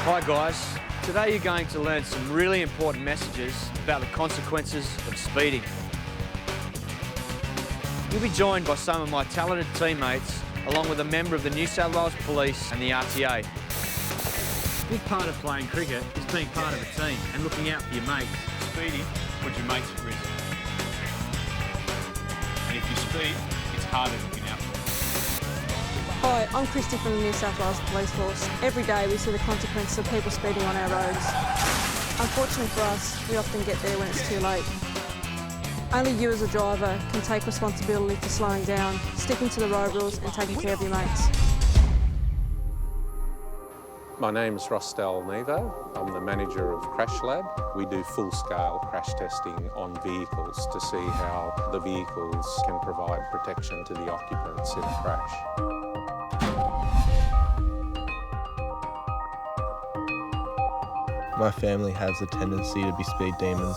Hi guys, today you're going to learn some really important messages about the consequences of speeding. You'll be joined by some of my talented teammates along with a member of the New South Wales Police and the RTA. A big part of playing cricket is being part of a team and looking out for your mates. Speeding puts your mates at risk. And if you speed, it's harder looking out for them. Hi, I'm Christy from the New South Wales Police Force. Every day we see the consequences of people speeding on our roads. Unfortunately for us, we often get there when it's too late. Only you as a driver can take responsibility for slowing down, sticking to the road rules and taking care of your mates. My name's Rostel Nevo. I'm the manager of Crash Lab. We do full-scale crash testing on vehicles to see how the vehicles can provide protection to the occupants in a crash. My family has a tendency to be speed demons.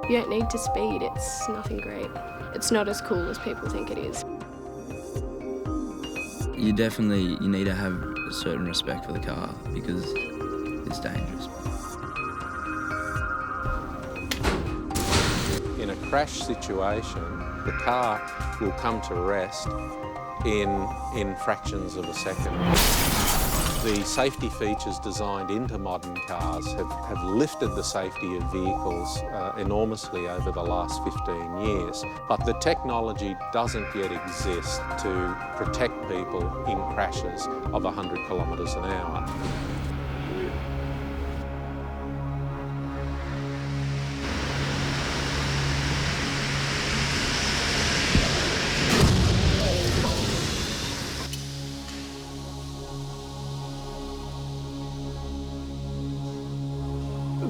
You don't need to speed, it's nothing great. It's not as cool as people think it is. You need to have a certain respect for the car because it's dangerous. In a crash situation, the car will come to rest in fractions of a second. The safety features designed into modern cars have lifted the safety of vehicles enormously over the last 15 years, but the technology doesn't yet exist to protect people in crashes of 100 kilometres an hour.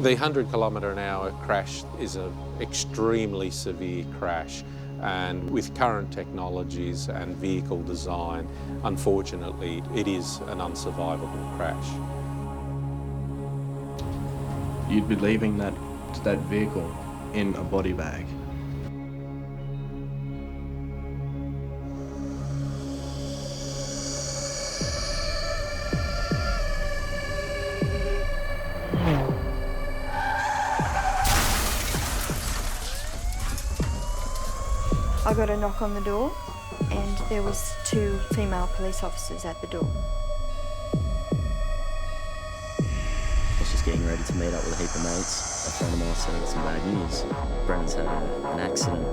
The 100 kilometre an hour crash is an extremely severe crash, and with current technologies and vehicle design, unfortunately, it is an unsurvivable crash. You'd be leaving that vehicle in a body bag. I got a knock on the door and there was 2 female police officers at the door. I was just getting ready to meet up with a heap of mates. A friend of mine said I got some bad news. Brendan's had an accident.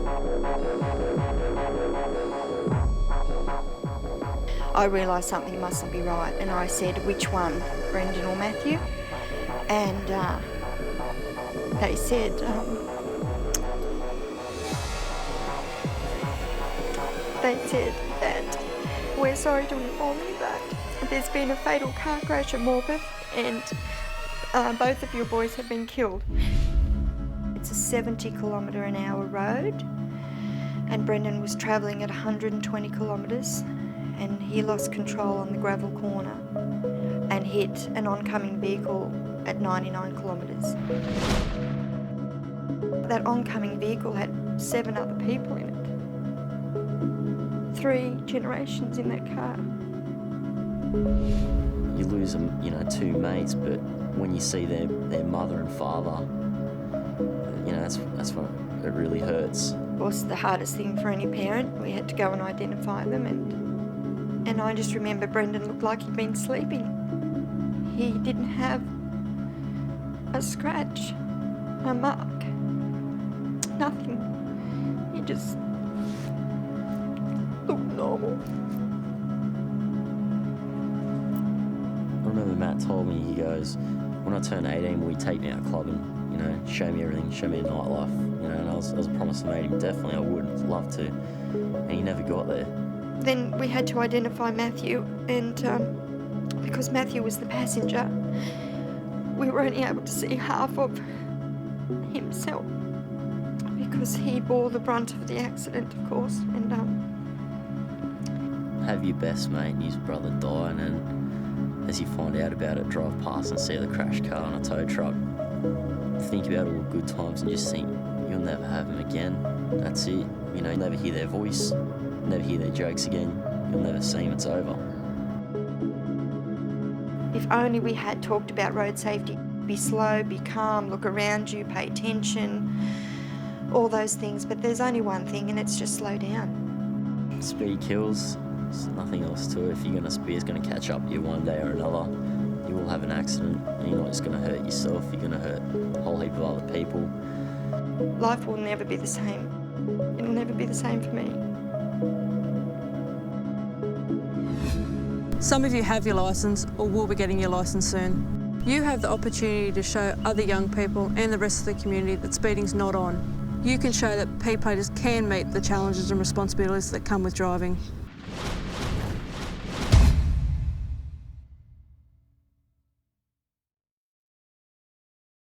I realised something mustn't be right and I said, which one, Brendan or Matthew? And they said, that we're sorry to inform you that there's been a fatal car crash at Morpeth and both of your boys have been killed. It's a 70 kilometre an hour road and Brendan was travelling at 120 kilometres and he lost control on the gravel corner and hit an oncoming vehicle at 99 kilometres. That oncoming vehicle had 7 other people in it. 3 generations in that car. You lose, 2 mates, but when you see their mother and father, that's what it really hurts. Of course, the hardest thing for any parent, we had to go and identify them, and I just remember Brendan looked like he'd been sleeping. He didn't have a scratch, a mark, nothing. He just looked normal. I remember Matt told me, he goes, when I turn 18, will you take me out clubbing, show me everything, show me the nightlife, and I was promised to meet him, definitely I would, love to, and he never got there. Then we had to identify Matthew, and because Matthew was the passenger, we were only able to see half of himself because he bore the brunt of the accident, of course, and have your best mate and his brother die, and then as you find out about it, drive past and see the crashed car on a tow truck. Think about all the good times and just think, you'll never have them again. That's it. You'll never hear their voice, never hear their jokes again. You'll never see them, it's over. If only we had talked about road safety. Be slow, be calm, look around you, pay attention, all those things. But there's only one thing, and it's just slow down. Speed kills. There's nothing else to it. If you're going to speed, it's going to catch up to you one day or another. You will have an accident, and you're not just going to hurt yourself, you're going to hurt a whole heap of other people. Life will never be the same. It'll never be the same for me. Some of you have your licence or will be getting your licence soon. You have the opportunity to show other young people and the rest of the community that speeding's not on. You can show that P-platers can meet the challenges and responsibilities that come with driving.